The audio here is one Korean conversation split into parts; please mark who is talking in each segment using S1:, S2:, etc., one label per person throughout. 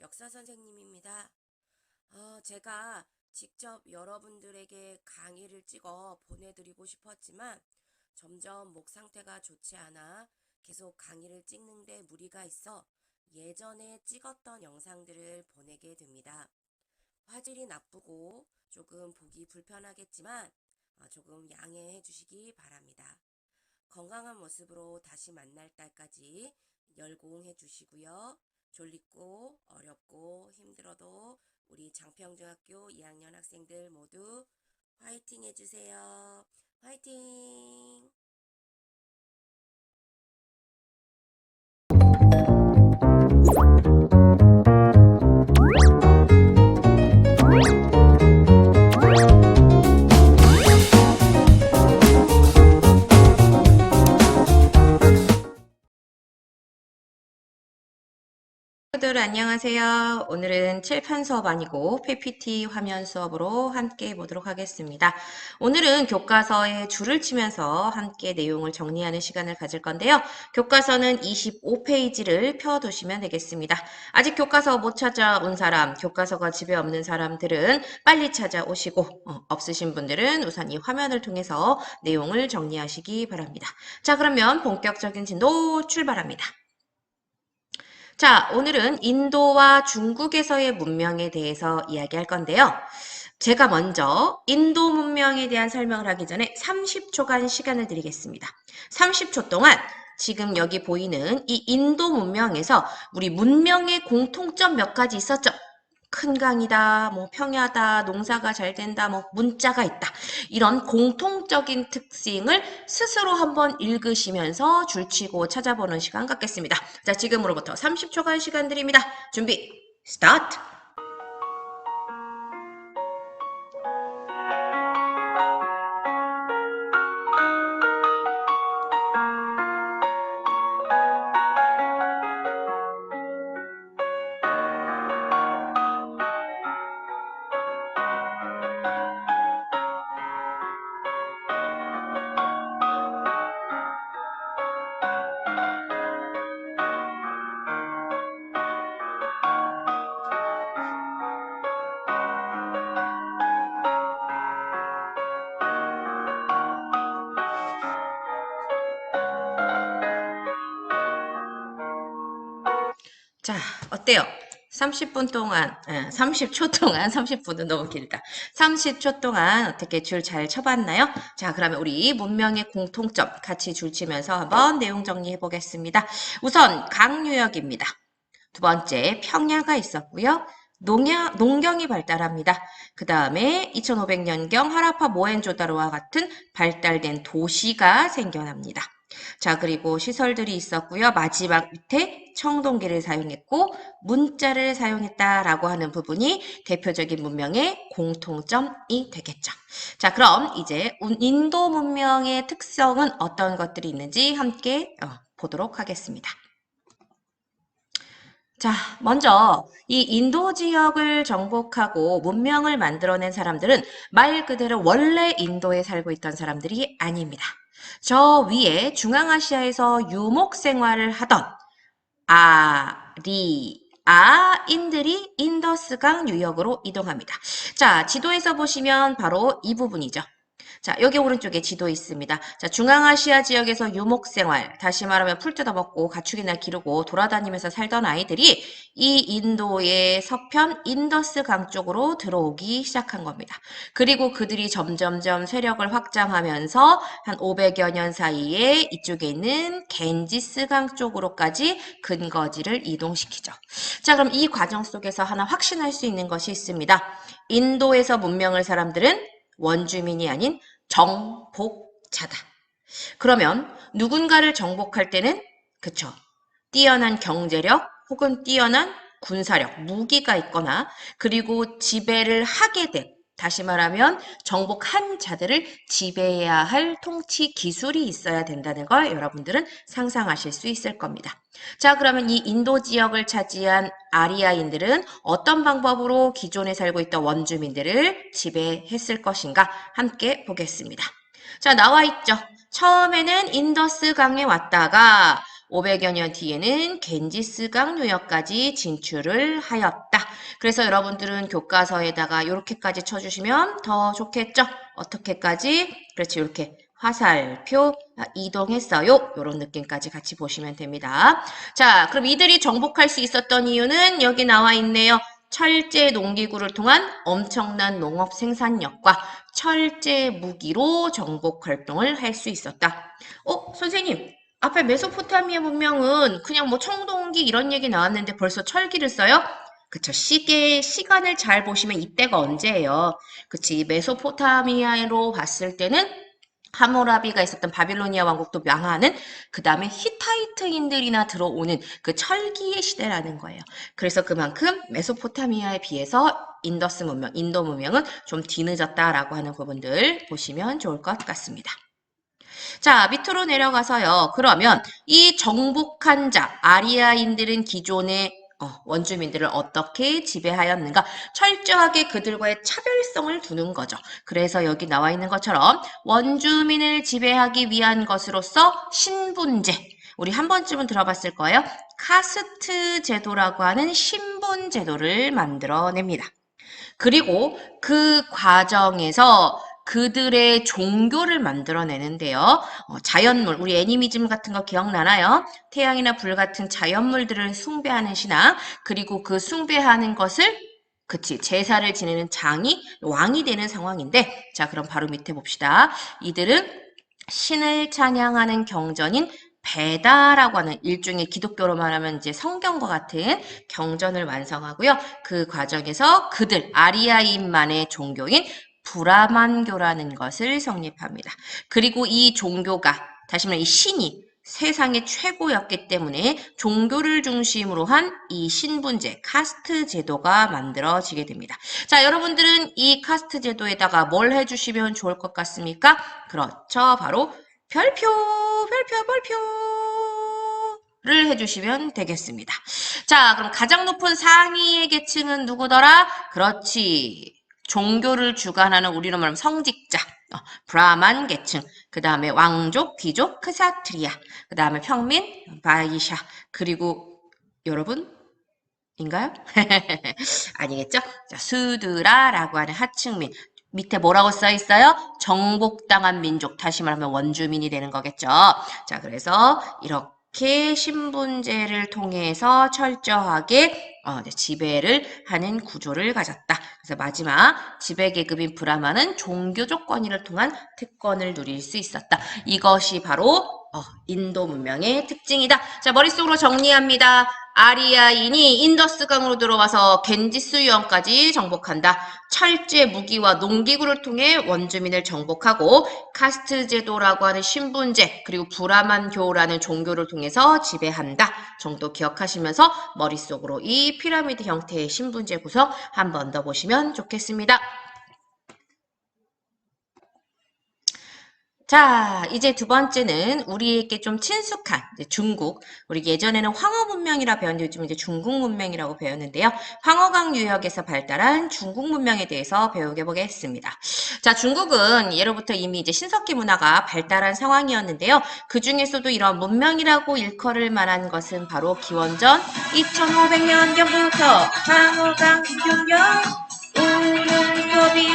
S1: 역사 선생님입니다. 제가 직접 여러분들에게 강의를 찍어 보내드리고 싶었지만 점점 목 상태가 좋지 않아 계속 강의를 찍는데 무리가 있어 예전에 찍었던 영상들을 보내게 됩니다. 화질이 나쁘고 조금 보기 불편하겠지만 조금 양해해 주시기 바랍니다. 건강한 모습으로 다시 만날 때까지 열공해 주시고요. 졸리고 어렵고 힘들어도 우리 장평중학교 2학년 학생들 모두 화이팅 해주세요. 화이팅!
S2: 친구들 안녕하세요. 오늘은 칠판 수업 아니고 PPT 화면 수업으로 함께 보도록 하겠습니다. 오늘은 교과서에 줄을 치면서 함께 내용을 정리하는 시간을 가질 건데요. 교과서는 25페이지를 펴두시면 되겠습니다. 아직 교과서 못 찾아온 사람, 교과서가 집에 없는 사람들은 빨리 찾아오시고 없으신 분들은 우선 이 화면을 통해서 내용을 정리하시기 바랍니다. 자, 그러면 본격적인 진도 출발합니다. 자, 오늘은 인도와 중국에서의 문명에 대해서 이야기할 건데요. 제가 먼저 인도 문명에 대한 설명을 하기 전에 30초간 시간을 드리겠습니다. 30초 동안 지금 여기 보이는 이 인도 문명에서 우리 문명의 공통점 몇 가지 있었죠? 큰 강이다, 뭐 평야다, 농사가 잘 된다, 뭐 문자가 있다. 이런 공통적인 특징을 스스로 한번 읽으시면서 줄치고 찾아보는 시간 갖겠습니다. 자, 지금으로부터 30초간 시간 드립니다. 준비, 스타트! 자, 어때요? 30분 동안, 30초 동안, 30분은 너무 길다. 30초 동안 어떻게 줄 잘 쳐봤나요? 자, 그러면 우리 문명의 공통점 같이 줄 치면서 한번 내용 정리해 보겠습니다. 우선 강유역입니다. 두 번째 평야가 있었고요. 농경이 발달합니다. 그 다음에 2500년경 하라파 모헨조다로와 같은 발달된 도시가 생겨납니다. 자, 그리고 시설들이 있었고요. 마지막 밑에 청동기를 사용했고 문자를 사용했다라고 하는 부분이 대표적인 문명의 공통점이 되겠죠. 자, 그럼 이제 인도 문명의 특성은 어떤 것들이 있는지 함께 보도록 하겠습니다. 자, 먼저 이 인도 지역을 정복하고 문명을 만들어낸 사람들은 말 그대로 원래 인도에 살고 있던 사람들이 아닙니다. 저 위에 중앙아시아에서 유목 생활을 하던 아리아인들이 인더스강 유역으로 이동합니다. 자, 지도에서 보시면 바로 이 부분이죠. 자, 여기 오른쪽에 지도 있습니다. 자, 중앙아시아 지역에서 유목생활, 다시 말하면 풀 뜯어먹고 가축이나 기르고 돌아다니면서 살던 아이들이 이 인도의 서편 인더스 강 쪽으로 들어오기 시작한 겁니다. 그리고 그들이 점점점 세력을 확장하면서 한 500여 년 사이에 이쪽에 있는 겐지스 강 쪽으로까지 근거지를 이동시키죠. 자, 그럼 이 과정 속에서 하나 확신할 수 있는 것이 있습니다. 인도에서 문명을 사람들은 원주민이 아닌 정복자다. 그러면 누군가를 정복할 때는 그쵸, 뛰어난 경제력 혹은 뛰어난 군사력, 무기가 있거나 그리고 지배를 하게 된, 다시 말하면 정복한 자들을 지배해야 할 통치 기술이 있어야 된다는 걸 여러분들은 상상하실 수 있을 겁니다. 자, 그러면 이 인도 지역을 차지한 아리아인들은 어떤 방법으로 기존에 살고 있던 원주민들을 지배했을 것인가 함께 보겠습니다. 자, 나와 있죠. 처음에는 인더스 강에 왔다가 500여 년 뒤에는 겐지스강 유역까지 진출을 하였다. 그래서 여러분들은 교과서에다가 이렇게까지 쳐주시면 더 좋겠죠? 어떻게까지? 그렇지, 이렇게 화살표 이동했어요. 이런 느낌까지 같이 보시면 됩니다. 자, 그럼 이들이 정복할 수 있었던 이유는 여기 나와 있네요. 철제 농기구를 통한 엄청난 농업 생산력과 철제 무기로 정복 활동을 할 수 있었다. 선생님, 앞에 메소포타미아 문명은 그냥 뭐 청동기 이런 얘기 나왔는데 벌써 철기를 써요? 그쵸. 시간을 잘 보시면 이때가 언제예요? 그치. 메소포타미아로 봤을 때는 하무라비가 있었던 바빌로니아 왕국도 망하는 그 다음에 히타이트인들이나 들어오는 그 철기의 시대라는 거예요. 그래서 그만큼 메소포타미아에 비해서 인더스 문명, 인도 문명은 좀 뒤늦었다라고 하는 부분들 보시면 좋을 것 같습니다. 자, 밑으로 내려가서요. 그러면 이 정복한 자, 아리아인들은 기존의 원주민들을 어떻게 지배하였는가? 철저하게 그들과의 차별성을 두는 거죠. 그래서 여기 나와 있는 것처럼 원주민을 지배하기 위한 것으로서 신분제, 우리 한 번쯤은 들어봤을 거예요. 카스트 제도라고 하는 신분 제도를 만들어냅니다. 그리고 그 과정에서 그들의 종교를 만들어내는데요. 자연물, 우리 애니미즘 같은 거 기억나나요? 태양이나 불 같은 자연물들을 숭배하는 신앙, 그리고 그 숭배하는 것을 그치, 제사를 지내는 장이 왕이 되는 상황인데, 자, 그럼 바로 밑에 봅시다. 이들은 신을 찬양하는 경전인 베다라고 하는 일종의 기독교로 말하면 이제 성경과 같은 경전을 완성하고요. 그 과정에서 그들 아리아인만의 종교인 브라만교라는 것을 성립합니다. 그리고 이 종교가 다시 말해 이 신이 세상의 최고였기 때문에 종교를 중심으로 한 이 신분제, 카스트 제도가 만들어지게 됩니다. 자, 여러분들은 이 카스트 제도에다가 뭘 해주시면 좋을 것 같습니까? 그렇죠. 바로 별표를 해주시면 되겠습니다. 자, 그럼 가장 높은 상위의 계층은 누구더라? 그렇지. 종교를 주관하는 우리로 말하면 성직자, 브라만 계층, 그 다음에 왕족, 귀족, 크사트리아, 그 다음에 평민, 바이샤, 그리고 여러분, 인가요? 아니겠죠? 자, 수드라라고 하는 하층민. 밑에 뭐라고 써 있어요? 정복당한 민족, 다시 말하면 원주민이 되는 거겠죠. 자, 그래서 이렇게 신분제를 통해서 철저하게 지배를 하는 구조를 가졌다. 그래서 마지막 지배계급인 브라만은 종교적 권위를 통한 특권을 누릴 수 있었다. 이것이 바로 인도 문명의 특징이다. 자, 머릿속으로 정리합니다. 아리아인이 인더스강으로 들어와서 겐지스 유역까지 정복한다. 철제 무기와 농기구를 통해 원주민을 정복하고 카스트 제도라고 하는 신분제 그리고 브라만교라는 종교를 통해서 지배한다 정도 기억하시면서 머릿속으로 이 피라미드 형태의 신분제 구성 한 번 더 보시면 좋겠습니다. 자, 이제 두 번째는 우리에게 좀 친숙한 중국. 우리 예전에는 황허 문명이라 배웠는데 요즘 이제 중국 문명이라고 배웠는데요. 황허강 유역에서 발달한 중국 문명에 대해서 배우게 보겠습니다. 자, 중국은 예로부터 이미 이제 신석기 문화가 발달한 상황이었는데요. 그 중에서도 이런 문명이라고 일컬을 만한 것은 바로 기원전 2500년경부터 황허강 유역 우릉협이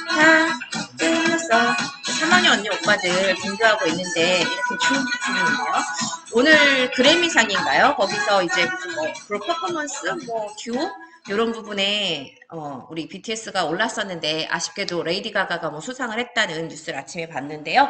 S2: 다 끊었어. 사마녀 언니 오빠들 등교하고 있는데 이렇게 중국분이네요. 오늘 그래미상인가요? 거기서 이제 무슨 뭐 퍼포먼스, 뭐 듀오 이런 부분에 우리 BTS가 올랐었는데 아쉽게도 레이디 가가가 뭐 수상을 했다는 뉴스를 아침에 봤는데요.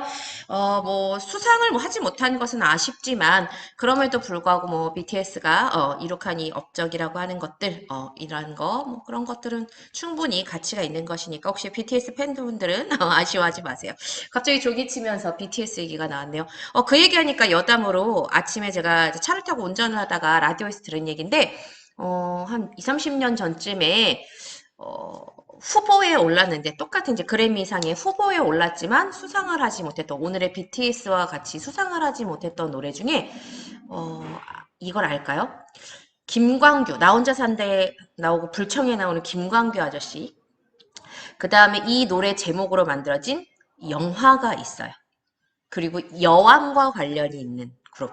S2: 뭐 수상을 뭐 하지 못한 것은 아쉽지만 그럼에도 불구하고 뭐 BTS가 이룩하니 업적이라고 하는 것들 이런 거 뭐 그런 것들은 충분히 가치가 있는 것이니까 혹시 BTS 팬분들은 아쉬워하지 마세요. 갑자기 조기치면서 BTS 얘기가 나왔네요. 그 얘기하니까 여담으로 아침에 제가 차를 타고 운전을 하다가 라디오에서 들은 얘기인데 한 2, 30년 전쯤에 후보에 올랐는데 똑같은 이제 그래미상의 후보에 올랐지만 수상을 하지 못했던 오늘의 BTS와 같이 수상을 하지 못했던 노래 중에 이걸 알까요? 김광규 나 혼자 산다에 나오고 불청에 나오는 김광규 아저씨 그 다음에 이 노래 제목으로 만들어진 영화가 있어요. 그리고 여왕과 관련이 있는 그룹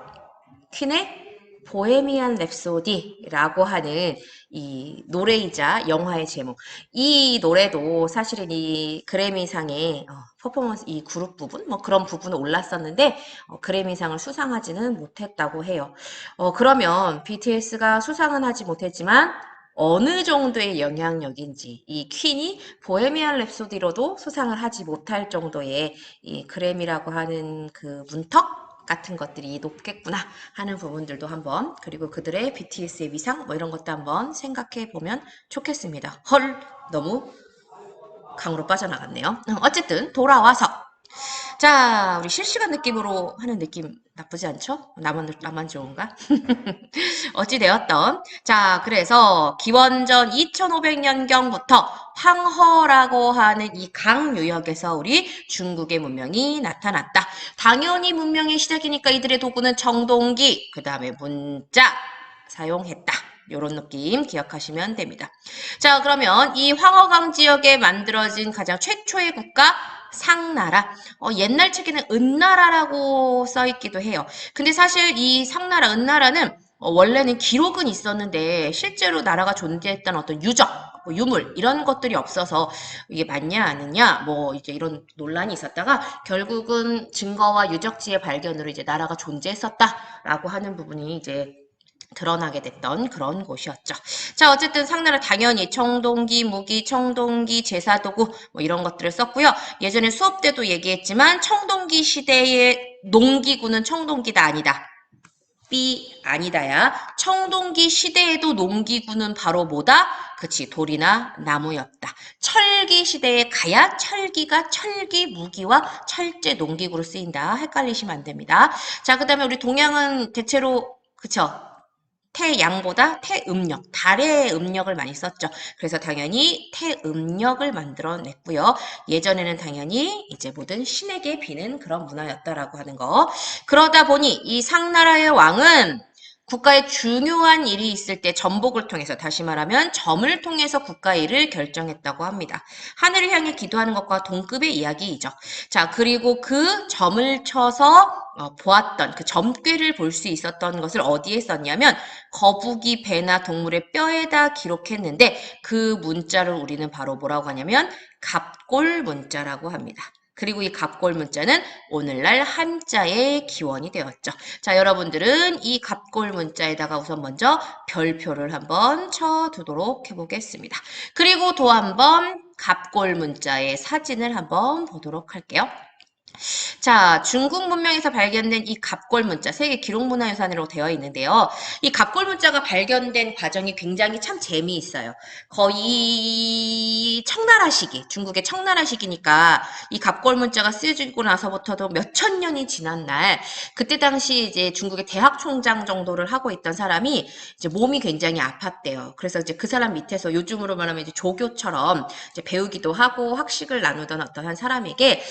S2: 퀸의 보헤미안 랩소디라고 하는 이 노래이자 영화의 제목. 이 노래도 사실은 이 그래미상의 퍼포먼스 이 그룹 부분 뭐 그런 부분은 올랐었는데 그래미상을 수상하지는 못했다고 해요. 그러면 BTS가 수상은 하지 못했지만 어느 정도의 영향력인지 이 퀸이 보헤미안 랩소디로도 수상을 하지 못할 정도의 이 그래미라고 하는 그 문턱 같은 것들이 높겠구나 하는 부분들도 한번 그리고 그들의 BTS의 위상 뭐 이런 것도 한번 생각해 보면 좋겠습니다. 헐 너무 강으로 빠져나갔네요. 어쨌든 돌아와서 자 우리 실시간 느낌으로 하는 느낌 나쁘지 않죠? 나만 좋은가? 어찌되었던 자 그래서 기원전 2500년경부터 황허라고 하는 이 강유역에서 우리 중국의 문명이 나타났다. 당연히 문명의 시작이니까 이들의 도구는 청동기 그 다음에 문자 사용했다. 요런 느낌 기억하시면 됩니다. 자 그러면 이 황허강 지역에 만들어진 가장 최초의 국가 상나라. 옛날 책에는 은나라라고 써있기도 해요. 근데 사실 이 상나라, 은나라는 원래는 기록은 있었는데 실제로 나라가 존재했던 어떤 유적, 뭐 유물 이런 것들이 없어서 이게 맞냐 아니냐 뭐 이제 이런 논란이 있었다가 결국은 증거와 유적지의 발견으로 이제 나라가 존재했었다라고 하는 부분이 이제 드러나게 됐던 그런 곳이었죠. 자, 어쨌든 상나라 당연히 청동기, 무기, 청동기, 제사도구 뭐 이런 것들을 썼고요. 예전에 수업 때도 얘기했지만 청동기 시대의 농기구는 청동기다 아니다. B 아니다야. 청동기 시대에도 농기구는 바로 뭐다? 그치 돌이나 나무였다. 철기 시대에 가야 철기가 철기 무기와 철제 농기구로 쓰인다. 헷갈리시면 안 됩니다. 자, 그 다음에 우리 동양은 대체로 그쵸? 태양보다 태음력, 달의 음력을 많이 썼죠. 그래서 당연히 태음력을 만들어냈고요. 예전에는 당연히 이제 모든 신에게 비는 그런 문화였다라고 하는 거. 그러다 보니 이 상나라의 왕은 국가에 중요한 일이 있을 때 전복을 통해서 다시 말하면 점을 통해서 국가 일을 결정했다고 합니다. 하늘을 향해 기도하는 것과 동급의 이야기이죠. 자, 그리고 그 점을 쳐서 보았던 그 점괘를 볼 수 있었던 것을 어디에 썼냐면 거북이, 배나 동물의 뼈에다 기록했는데 그 문자를 우리는 바로 뭐라고 하냐면 갑골 문자라고 합니다. 그리고 이 갑골 문자는 오늘날 한자의 기원이 되었죠. 자, 여러분들은 이 갑골 문자에다가 우선 먼저 별표를 한번 쳐두도록 해보겠습니다. 그리고 또 한번 갑골 문자의 사진을 한번 보도록 할게요. 자, 중국 문명에서 발견된 이 갑골 문자, 세계 기록문화유산으로 되어 있는데요. 이 갑골 문자가 발견된 과정이 굉장히 참 재미있어요. 거의 청나라 시기, 중국의 청나라 시기니까 이 갑골 문자가 쓰여지고 나서부터도 몇천 년이 지난 날, 그때 당시 이제 중국의 대학 총장 정도를 하고 있던 사람이 이제 몸이 굉장히 아팠대요. 그래서 이제 그 사람 밑에서 요즘으로 말하면 이제 조교처럼 이제 배우기도 하고 학식을 나누던 어떤 한 사람에게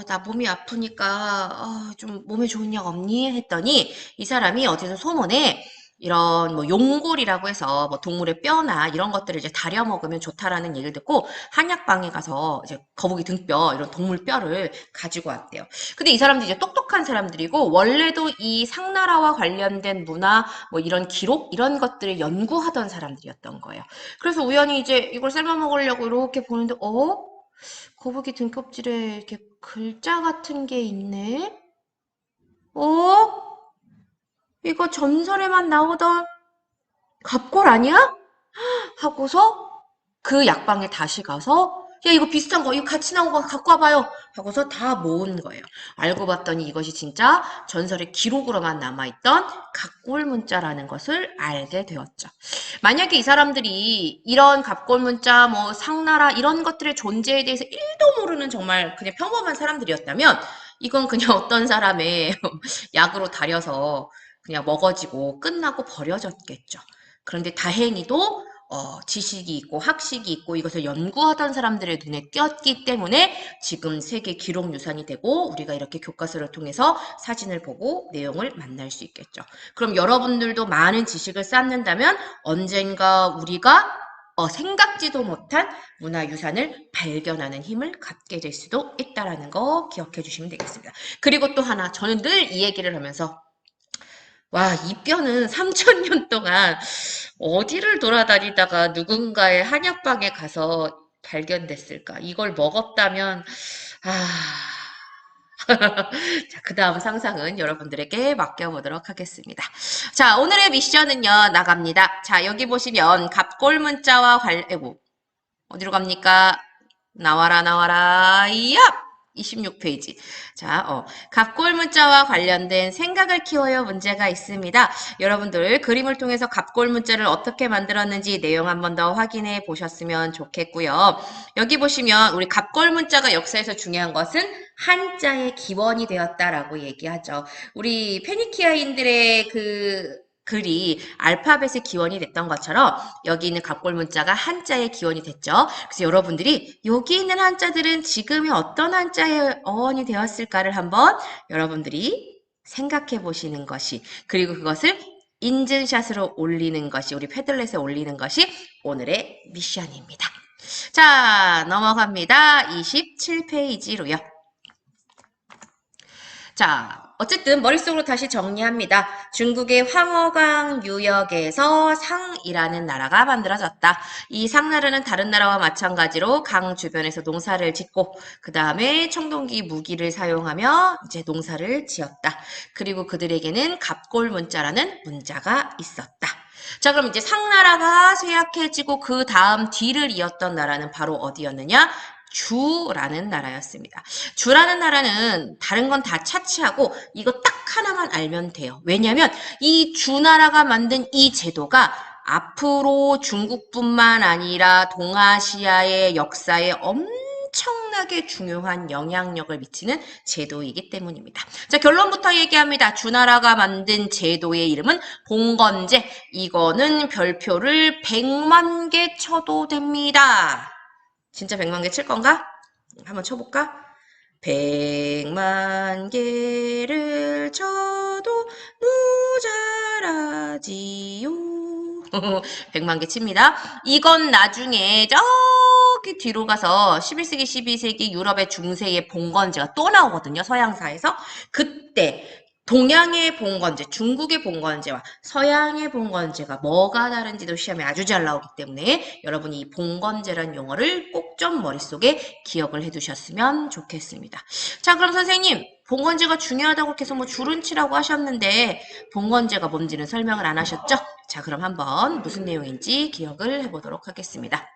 S2: 나 몸이 아프니까 좀 몸에 좋은 약 없니? 했더니 이 사람이 어디서 소문에 이런 뭐 용골이라고 해서 뭐 동물의 뼈나 이런 것들을 이제 다려 먹으면 좋다라는 얘기를 듣고 한약방에 가서 이제 거북이 등뼈 이런 동물 뼈를 가지고 왔대요. 근데 이 사람들이 이제 똑똑한 사람들이고 원래도 이 상나라와 관련된 문화 뭐 이런 기록 이런 것들을 연구하던 사람들이었던 거예요. 그래서 우연히 이제 이걸 삶아 먹으려고 이렇게 보는데 거북이 등껍질에 이렇게 글자 같은 게 있네? 어? 이거 전설에만 나오던 갑골 아니야? 하고서 그 약방에 다시 가서 야 이거 비슷한 거 이거 같이 나온 거 갖고 와봐요 하고서 다 모은 거예요. 알고 봤더니 이것이 진짜 전설의 기록으로만 남아있던 갑골 문자라는 것을 알게 되었죠. 만약에 이 사람들이 이런 갑골 문자 뭐 상나라 이런 것들의 존재에 대해서 1도 모르는 정말 그냥 평범한 사람들이었다면 이건 그냥 어떤 사람의 약으로 달여서 그냥 먹어지고 끝나고 버려졌겠죠. 그런데 다행히도 지식이 있고 학식이 있고 이것을 연구하던 사람들의 눈에 띄었기 때문에 지금 세계 기록 유산이 되고 우리가 이렇게 교과서를 통해서 사진을 보고 내용을 만날 수 있겠죠. 그럼 여러분들도 많은 지식을 쌓는다면 언젠가 우리가 생각지도 못한 문화유산을 발견하는 힘을 갖게 될 수도 있다는 거 기억해 주시면 되겠습니다. 그리고 또 하나 저는 늘 이 얘기를 하면서 와, 이 뼈는 3,000년 동안 어디를 돌아다니다가 누군가의 한약방에 가서 발견됐을까? 이걸 먹었다면, 아, 자, 그 다음 상상은 여러분들에게 맡겨보도록 하겠습니다. 자, 오늘의 미션은요, 나갑니다. 자, 여기 보시면 갑골 문자와 아이고, 어디로 갑니까? 나와라, 나와라, 야! 26페이지. 자, 갑골 문자와 관련된 생각을 키워요 문제가 있습니다. 여러분들 그림을 통해서 갑골 문자를 어떻게 만들었는지 내용 한 번 더 확인해 보셨으면 좋겠고요. 여기 보시면 우리 갑골 문자가 역사에서 중요한 것은 한자의 기원이 되었다라고 얘기하죠. 우리 페니키아인들의 그 글이 알파벳의 기원이 됐던 것처럼 여기 있는 갑골 문자가 한자의 기원이 됐죠. 그래서 여러분들이 여기 있는 한자들은 지금의 어떤 한자의 어원이 되었을까를 한번 여러분들이 생각해 보시는 것이, 그리고 그것을 인증샷으로 올리는 것이, 우리 패들렛에 올리는 것이 오늘의 미션입니다. 자, 넘어갑니다. 27페이지로요. 자, 어쨌든 머릿속으로 다시 정리합니다. 중국의 황허강 유역에서 상이라는 나라가 만들어졌다. 이 상나라는 다른 나라와 마찬가지로 강 주변에서 농사를 짓고 그 다음에 청동기 무기를 사용하며 이제 농사를 지었다. 그리고 그들에게는 갑골 문자라는 문자가 있었다. 자, 그럼 이제 상나라가 쇠약해지고 그 다음 뒤를 이었던 나라는 바로 어디였느냐? 주라는 나라였습니다. 주라는 나라는 다른 건 다 차치하고 이거 딱 하나만 알면 돼요. 왜냐하면 이 주나라가 만든 이 제도가 앞으로 중국뿐만 아니라 동아시아의 역사에 엄청나게 중요한 영향력을 미치는 제도이기 때문입니다. 자, 결론부터 얘기합니다. 주나라가 만든 제도의 이름은 봉건제. 이거는 별표를 100만 개 쳐도 됩니다. 진짜 100만 개 칠 건가? 한번 쳐볼까? 100만 개를 쳐도 모자라지요. 100만 개 칩니다. 이건 나중에 저기 뒤로 가서 11세기, 12세기 유럽의 중세의 봉건제가 또 나오거든요. 서양사에서. 그때 동양의 봉건제, 중국의 봉건제와 서양의 봉건제가 뭐가 다른지도 시험에 아주 잘 나오기 때문에 여러분이 이 봉건제란 용어를 꼭 좀 머릿속에 기억을 해두셨으면 좋겠습니다. 자, 그럼 선생님, 봉건제가 중요하다고 계속 뭐 줄은치라고 하셨는데 봉건제가 뭔지는 설명을 안 하셨죠? 자, 그럼 한번 무슨 내용인지 기억을 해보도록 하겠습니다.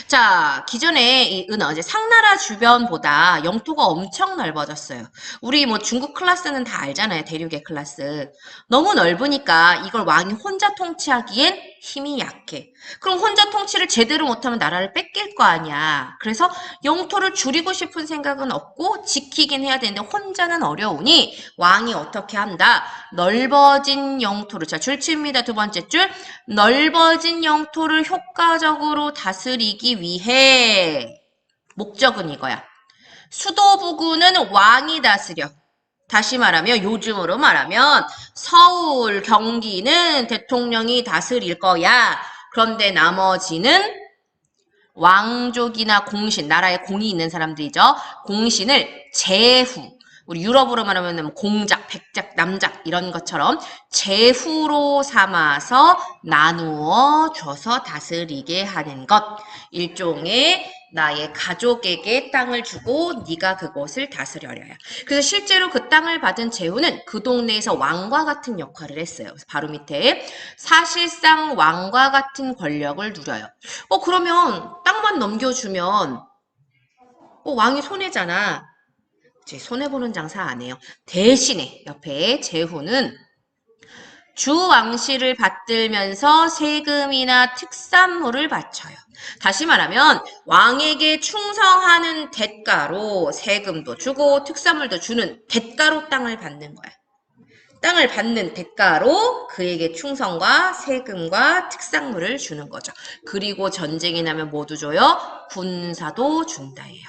S2: 자, 기존에 이 은어, 이제 상나라 주변보다 영토가 엄청 넓어졌어요. 우리 뭐 중국 클래스는 다 알잖아요. 대륙의 클래스. 너무 넓으니까 이걸 왕이 혼자 통치하기엔 힘이 약해. 그럼 혼자 통치를 제대로 못하면 나라를 뺏길 거 아니야. 그래서 영토를 줄이고 싶은 생각은 없고 지키긴 해야 되는데 혼자는 어려우니 왕이 어떻게 한다? 넓어진 영토를, 자, 줄칩니다. 두 번째 줄. 넓어진 영토를 효과적으로 다스리기 위해 목적은 이거야. 수도 부근은 왕이 다스려. 다시 말하면 요즘으로 말하면 서울, 경기는 대통령이 다스릴 거야. 그런데 나머지는 왕족이나 공신, 나라에 공이 있는 사람들이죠. 공신을 제후, 우리 유럽으로 말하면 공작, 백작, 남작 이런 것처럼 제후로 삼아서 나누어 줘서 다스리게 하는 것. 일종의 나의 가족에게 땅을 주고 네가 그곳을 다스려야. 그래서 실제로 그 땅을 받은 제후는 그 동네에서 왕과 같은 역할을 했어요. 그래서 바로 밑에 사실상 왕과 같은 권력을 누려요. 그러면 땅만 넘겨주면 왕이 손해잖아. 손해보는 장사 안 해요. 대신에 옆에 제후는 주왕실을 받들면서 세금이나 특산물을 바쳐요. 다시 말하면 왕에게 충성하는 대가로 세금도 주고 특산물도 주는 대가로 땅을 받는 거야. 땅을 받는 대가로 그에게 충성과 세금과 특산물을 주는 거죠. 그리고 전쟁이 나면 모두 줘요. 군사도 준다예요.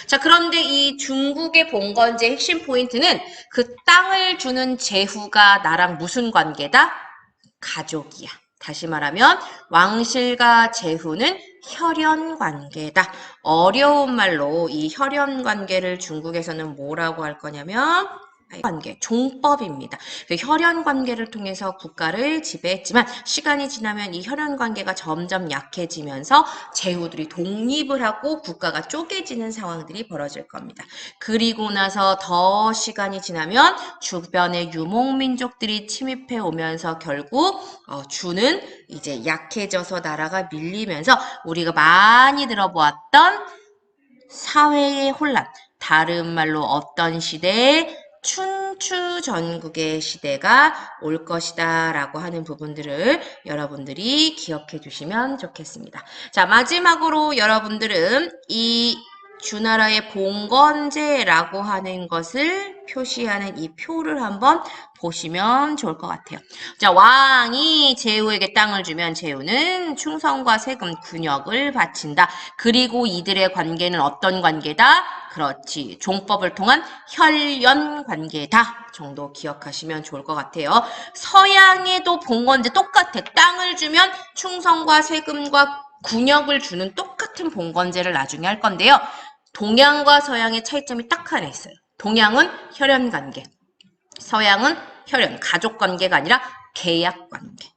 S2: 자, 그런데 이 중국의 봉건제 핵심 포인트는 그 땅을 주는 제후가 나랑 무슨 관계다? 가족이야. 다시 말하면 왕실과 제후는 혈연 관계다. 어려운 말로 이 혈연 관계를 중국에서는 뭐라고 할 거냐면 관계, 종법입니다. 그 혈연 관계를 통해서 국가를 지배했지만 시간이 지나면 이 혈연 관계가 점점 약해지면서 제후들이 독립을 하고 국가가 쪼개지는 상황들이 벌어질 겁니다. 그리고 나서 더 시간이 지나면 주변의 유목민족들이 침입해 오면서 결국 주는 이제 약해져서 나라가 밀리면서 우리가 많이 들어보았던 사회의 혼란, 다른 말로 어떤 시대에 춘추전국의 시대가 올 것이다 라고 하는 부분들을 여러분들이 기억해 주시면 좋겠습니다. 자, 마지막으로 여러분들은 이 주나라의 봉건제라고 하는 것을 표시하는 이 표를 한번 보시면 좋을 것 같아요. 자, 왕이 제후에게 땅을 주면 제후는 충성과 세금, 군역을 바친다. 그리고 이들의 관계는 어떤 관계다? 그렇지. 종법을 통한 혈연 관계다. 정도 기억하시면 좋을 것 같아요. 서양에도 봉건제 똑같아. 땅을 주면 충성과 세금과 군역을 주는 똑같은 봉건제를 나중에 할 건데요. 동양과 서양의 차이점이 딱 하나 있어요. 동양은 혈연 관계. 서양은 혈연, 가족 관계가 아니라 계약 관계.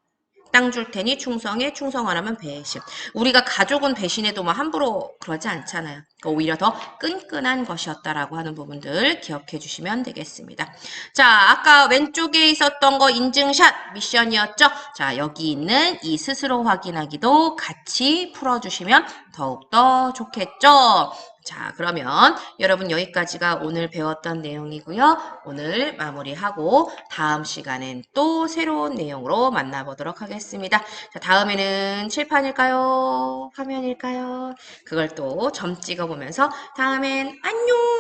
S2: 땅 줄 테니 충성해, 충성 안 하면 배신. 우리가 가족은 배신해도 뭐 함부로 그러지 않잖아요. 그러니까 오히려 더 끈끈한 것이었다라고 하는 부분들 기억해 주시면 되겠습니다. 자, 아까 왼쪽에 있었던 거 인증샷 미션이었죠? 자, 여기 있는 이 스스로 확인하기도 같이 풀어주시면 더욱더 좋겠죠? 자, 그러면 여러분 여기까지가 오늘 배웠던 내용이고요. 오늘 마무리하고 다음 시간엔 또 새로운 내용으로 만나보도록 하겠습니다. 자, 다음에는 칠판일까요? 화면일까요? 그걸 또 점 찍어보면서 다음엔 안녕!